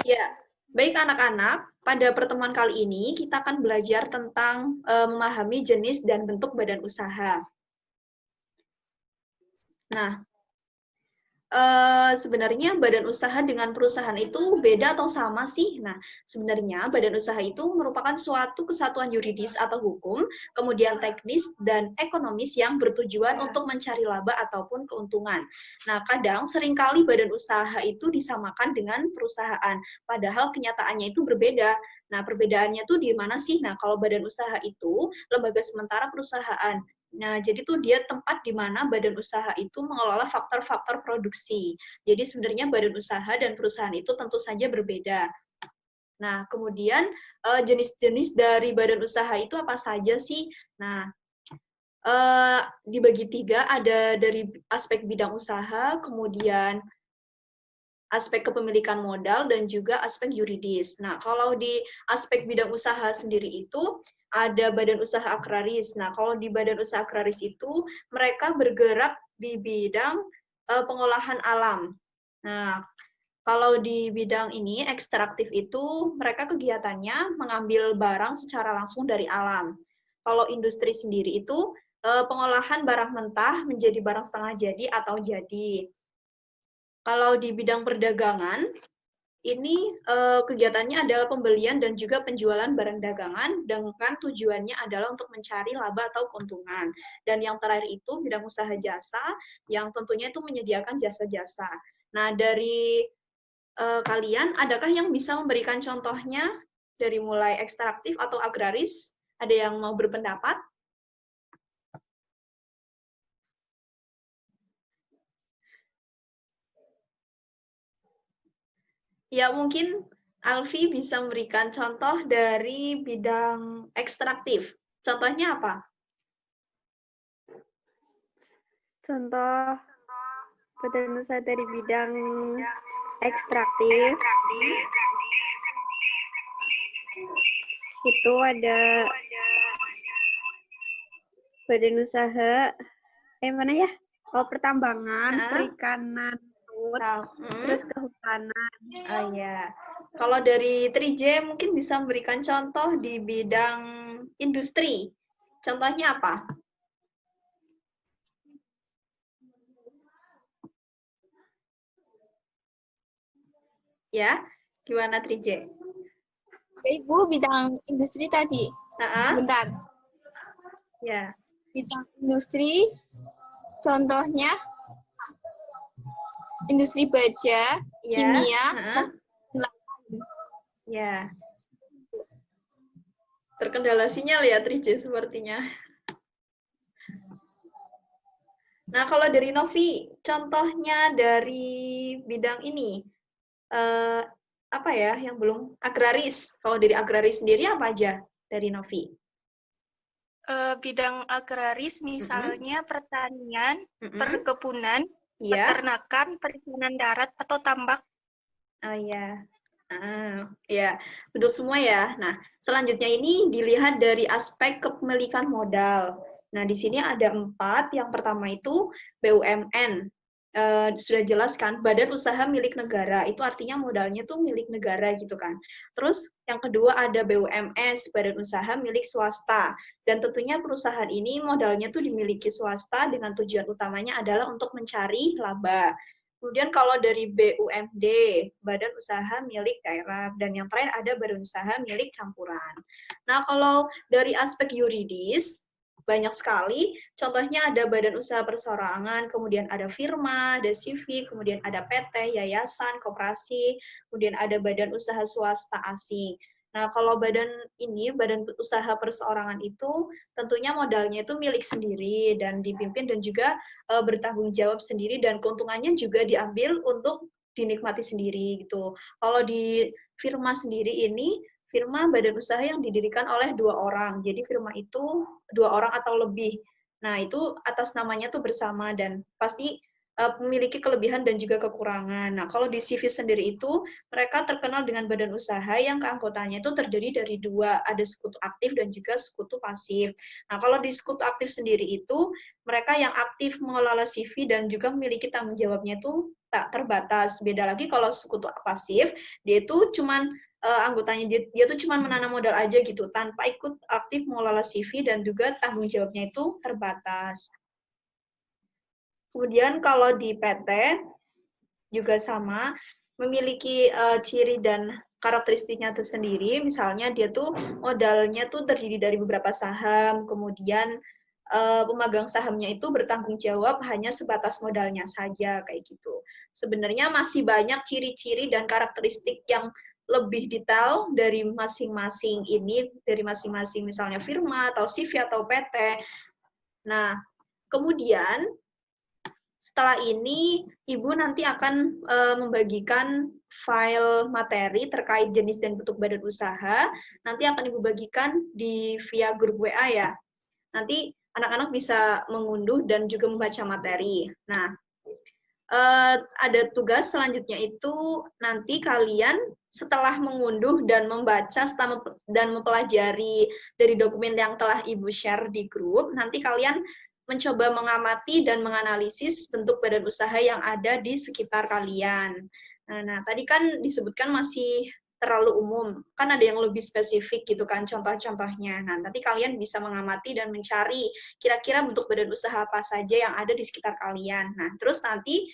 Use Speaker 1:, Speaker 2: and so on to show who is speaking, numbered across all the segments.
Speaker 1: Ya, baik anak-anak, pada pertemuan kali ini kita akan belajar tentang memahami jenis dan bentuk badan usaha. Nah, sebenarnya badan usaha dengan perusahaan itu beda atau sama sih? Nah, sebenarnya badan usaha itu merupakan suatu kesatuan yuridis atau hukum, kemudian teknis dan ekonomis yang bertujuan untuk mencari laba ataupun keuntungan. Nah, kadang seringkali badan usaha itu disamakan dengan perusahaan, padahal kenyataannya itu berbeda. Nah, perbedaannya tuh di mana sih? Nah, kalau badan usaha itu lembaga sementara perusahaan. Nah, jadi tuh dia tempat di mana badan usaha itu mengelola faktor-faktor produksi. Jadi sebenarnya badan usaha dan perusahaan itu tentu saja berbeda. Nah, kemudian jenis-jenis dari badan usaha itu apa saja sih? Nah, dibagi 3, ada dari aspek bidang usaha, kemudian aspek kepemilikan modal, dan juga aspek yuridis. Nah, kalau di aspek bidang usaha sendiri itu, ada badan usaha agraris. Nah, kalau di badan usaha agraris itu, mereka bergerak di bidang pengolahan alam. Nah, kalau di bidang ini, ekstraktif itu, mereka kegiatannya mengambil barang secara langsung dari alam. Kalau industri sendiri itu, pengolahan barang mentah menjadi barang setengah jadi atau jadi. Kalau di bidang perdagangan, ini kegiatannya adalah pembelian dan juga penjualan barang dagangan dengan tujuannya adalah untuk mencari laba atau keuntungan. Dan yang terakhir itu bidang usaha jasa yang tentunya itu menyediakan jasa-jasa. Nah, dari kalian, adakah yang bisa memberikan contohnya dari mulai ekstraktif atau agraris? Ada yang mau berpendapat? Ya, mungkin Alfi bisa memberikan contoh dari bidang ekstraktif. Contohnya apa?
Speaker 2: Contoh badan usaha dari bidang ekstraktif itu ada badan usaha mana ya? Oh, pertambangan, perikanan, terus kehutanan.
Speaker 1: Oh ya. Kalau dari Trije mungkin bisa memberikan contoh di bidang industri. Contohnya apa? Ya, gimana Trije?
Speaker 3: Ibu bidang industri tadi. Bentar.
Speaker 1: Ya.
Speaker 3: Bidang industri, contohnya industri baja, kimia,
Speaker 1: ya. Terkendala sinyal ya Trije sepertinya. Nah, kalau dari Novi, contohnya dari bidang ini, apa ya yang belum agraris? Kalau dari agraris sendiri apa aja dari Novi?
Speaker 4: Bidang agraris misalnya pertanian, perkebunan, peternakan, perikanan darat atau tambak.
Speaker 1: Oh ya. Ya, betul semua ya. Nah, selanjutnya ini dilihat dari aspek kepemilikan modal. Nah, di sini ada 4. Yang pertama itu BUMN. Sudah jelas kan, badan usaha milik negara. Itu artinya modalnya tuh milik negara gitu kan. Terus yang kedua ada BUMS, badan usaha milik swasta. Dan tentunya perusahaan ini modalnya tuh dimiliki swasta dengan tujuan utamanya adalah untuk mencari laba. Kemudian kalau dari BUMD, badan usaha milik daerah, dan yang terakhir ada badan usaha milik campuran. Nah, kalau dari aspek yuridis, banyak sekali, contohnya ada badan usaha perseorangan, kemudian ada firma, ada CV, kemudian ada PT, yayasan, koperasi, kemudian ada badan usaha swasta asing. Nah, kalau badan usaha perseorangan itu tentunya modalnya itu milik sendiri dan dipimpin dan juga bertanggung jawab sendiri dan keuntungannya juga diambil untuk dinikmati sendiri gitu. Kalau di firma sendiri ini, firma badan usaha yang didirikan oleh 2 orang. Jadi firma itu 2 orang atau lebih. Nah, itu atas namanya tuh bersama dan pasti memiliki kelebihan dan juga kekurangan. Nah, kalau di CV sendiri itu, mereka terkenal dengan badan usaha yang keanggotaannya itu terdiri dari dua, ada sekutu aktif dan juga sekutu pasif. Nah, kalau di sekutu aktif sendiri itu, mereka yang aktif mengelola CV dan juga memiliki tanggung jawabnya itu tak terbatas. Beda lagi kalau sekutu pasif, dia itu cuman anggotanya dia tuh cuma menanam modal aja gitu, tanpa ikut aktif mengelola CV dan juga tanggung jawabnya itu terbatas. Kemudian kalau di PT juga sama, memiliki ciri dan karakteristiknya tersendiri. Misalnya dia tuh modalnya tuh terdiri dari beberapa saham, kemudian pemegang sahamnya itu bertanggung jawab hanya sebatas modalnya saja kayak gitu. Sebenarnya masih banyak ciri-ciri dan karakteristik yang lebih detail dari masing-masing ini, dari masing-masing misalnya firma atau CV atau PT. Nah, kemudian setelah ini, Ibu nanti akan membagikan file materi terkait jenis dan bentuk badan usaha. Nanti akan Ibu bagikan via grup WA ya. Nanti anak-anak bisa mengunduh dan juga membaca materi. Nah, ada tugas selanjutnya itu nanti kalian setelah mengunduh dan membaca dan mempelajari dari dokumen yang telah Ibu share di grup, nanti kalian mencoba mengamati dan menganalisis bentuk badan usaha yang ada di sekitar kalian. Nah, tadi kan disebutkan masih terlalu umum, kan ada yang lebih spesifik gitu kan contoh-contohnya. Nah, nanti kalian bisa mengamati dan mencari kira-kira bentuk badan usaha apa saja yang ada di sekitar kalian. Nah, terus nanti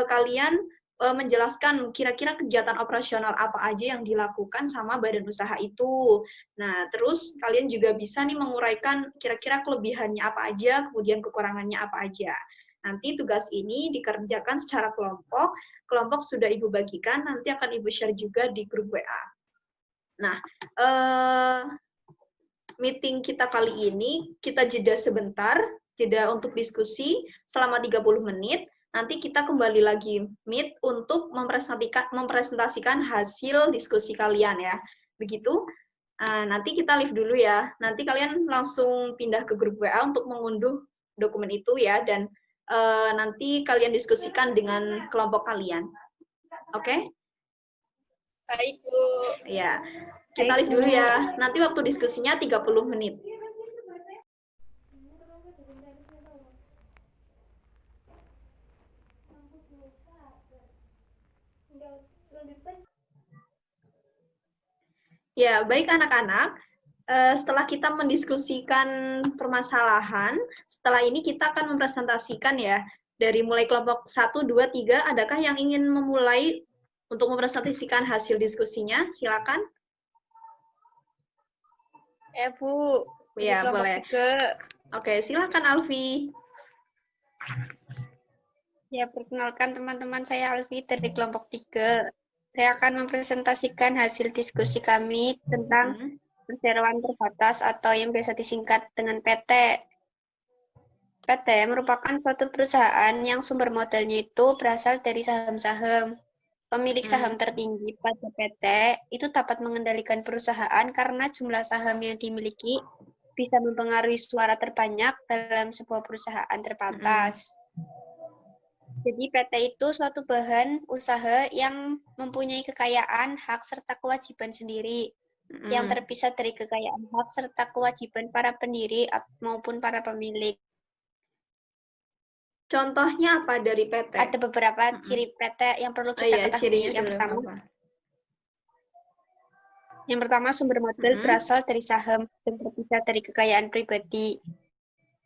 Speaker 1: kalian menjelaskan kira-kira kegiatan operasional apa aja yang dilakukan sama badan usaha itu. Nah, terus kalian juga bisa nih menguraikan kira-kira kelebihannya apa aja, kemudian kekurangannya apa aja. Nanti tugas ini dikerjakan secara kelompok. Kelompok sudah Ibu bagikan, nanti akan Ibu share juga di grup WA. Nah, meeting kita kali ini, kita jeda sebentar, jeda untuk diskusi selama 30 menit. Nanti kita kembali lagi meet untuk mempresentasikan hasil diskusi kalian ya. Begitu. Nanti kita live dulu ya. Nanti kalian langsung pindah ke grup WA untuk mengunduh dokumen itu ya, dan nanti kalian diskusikan dengan kelompok kalian. Oke?
Speaker 3: Baik, Bu.
Speaker 1: Ya. Kita live dulu ya. Nanti waktu diskusinya 30 menit. Ya, baik anak-anak. Setelah kita mendiskusikan permasalahan, setelah ini kita akan mempresentasikan ya, dari mulai kelompok 1, 2, 3, adakah yang ingin memulai untuk mempresentasikan hasil diskusinya? Silakan.
Speaker 2: Bu.
Speaker 1: Ya, boleh. 3. Oke, silakan Alfi.
Speaker 2: Ya, perkenalkan teman-teman, saya Alfi dari kelompok 3. Saya akan mempresentasikan hasil diskusi kami tentang perseroan terbatas atau yang biasa disingkat dengan PT. PT merupakan suatu perusahaan yang sumber modalnya itu berasal dari saham-saham. Pemilik saham tertinggi pada PT itu dapat mengendalikan perusahaan karena jumlah saham yang dimiliki bisa mempengaruhi suara terbanyak dalam sebuah perusahaan terbatas. Jadi PT itu suatu bahan usaha yang mempunyai kekayaan, hak, serta kewajiban sendiri yang terpisah dari kekayaan, hak, serta kewajiban para pendiri maupun para pemilik.
Speaker 1: Contohnya apa dari PT?
Speaker 2: Ada beberapa ciri PT yang perlu kita ketahui. Yang pertama, sumber modal berasal dari saham dan terpisah dari kekayaan pribadi.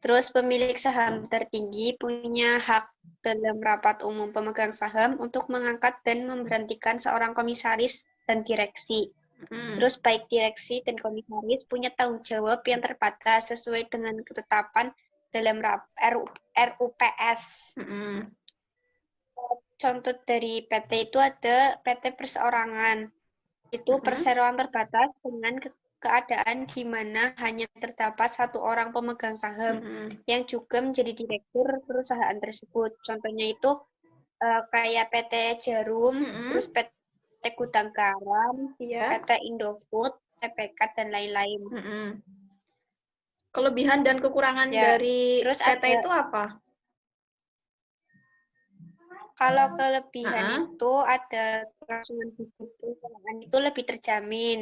Speaker 2: Terus pemilik saham tertinggi punya hak dalam rapat umum pemegang saham untuk mengangkat dan memberhentikan seorang komisaris dan direksi. Terus baik direksi dan komisaris punya tanggung jawab yang terbatas sesuai dengan ketetapan dalam RUPS. Contoh dari PT itu ada PT perseorangan. Itu perseroan terbatas dengan keadaan di mana hanya terdapat satu orang pemegang saham yang juga menjadi direktur perusahaan tersebut. Contohnya itu kayak PT Jarum, terus PT Gudang Garam, PT Indofood, TPK, dan lain-lain.
Speaker 1: Kelebihan dan kekurangan dari PT itu apa?
Speaker 2: Kalau kelebihan itu ada kelangsungan hidup perusahaan itu lebih terjamin.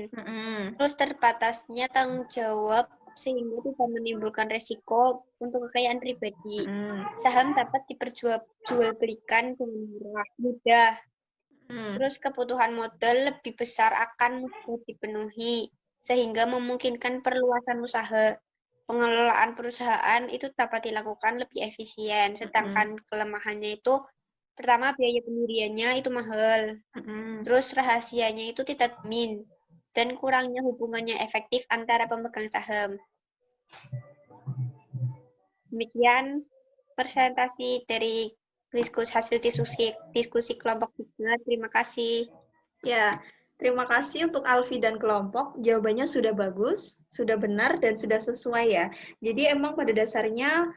Speaker 2: Terus terbatasnya tanggung jawab sehingga tidak menimbulkan resiko untuk kekayaan pribadi. Saham dapat diperjualbelikan dengan mudah. Terus kebutuhan modal lebih besar akan mudah dipenuhi sehingga memungkinkan perluasan usaha. Pengelolaan perusahaan itu dapat dilakukan lebih efisien, sedangkan kelemahannya itu pertama biaya pendiriannya itu mahal. Terus rahasianya itu tidak jamin dan kurangnya hubungannya efektif antara pemegang saham. Demikian presentasi dari hasil diskusi kelompok 3. Terima kasih.
Speaker 1: Ya, terima kasih untuk Alfi dan kelompok. Jawabannya sudah bagus, sudah benar, dan sudah sesuai ya. Jadi emang pada dasarnya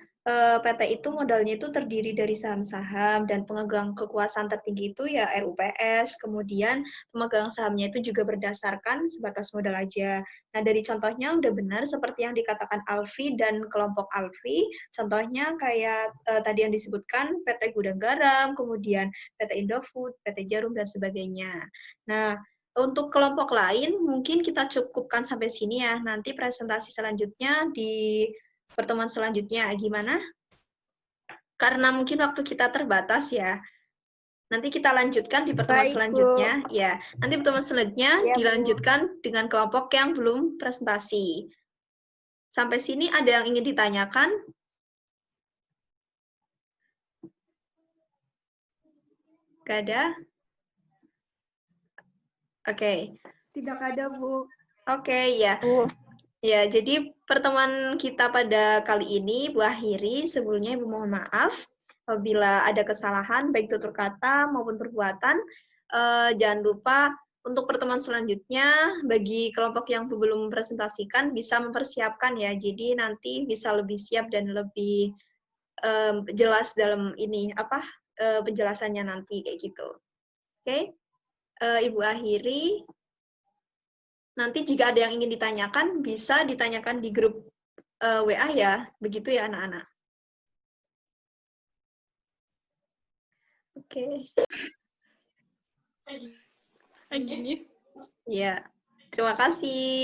Speaker 1: PT itu modalnya itu terdiri dari saham-saham dan pemegang kekuasaan tertinggi itu ya RUPS, kemudian pemegang sahamnya itu juga berdasarkan sebatas modal aja. Nah, dari contohnya udah benar seperti yang dikatakan Alfi dan kelompok Alfi, contohnya kayak tadi yang disebutkan PT Gudang Garam, kemudian PT Indofood, PT Jarum, dan sebagainya. Nah, untuk kelompok lain mungkin kita cukupkan sampai sini ya. Nanti presentasi selanjutnya di pertemuan selanjutnya gimana? Karena mungkin waktu kita terbatas ya. Nanti kita lanjutkan di pertemuan selanjutnya. Ya, nanti pertemuan selanjutnya dilanjutkan dengan kelompok yang belum presentasi. Sampai sini ada yang ingin ditanyakan? Gak ada? Oke.
Speaker 5: Tidak ada, Bu.
Speaker 1: Oke, ya. Ya, jadi pertemuan kita pada kali ini, Bu akhiri. Sebelumnya Ibu mohon maaf apabila ada kesalahan, baik tutur kata maupun perbuatan. Jangan lupa untuk pertemuan selanjutnya, bagi kelompok yang belum presentasikan, bisa mempersiapkan ya. Jadi nanti bisa lebih siap dan lebih jelas dalam ini, penjelasannya nanti, kayak gitu. Oke, Ibu akhiri. Nanti jika ada yang ingin ditanyakan, bisa ditanyakan di grup WA ya. Begitu ya anak-anak. Oke. Ya, terima kasih.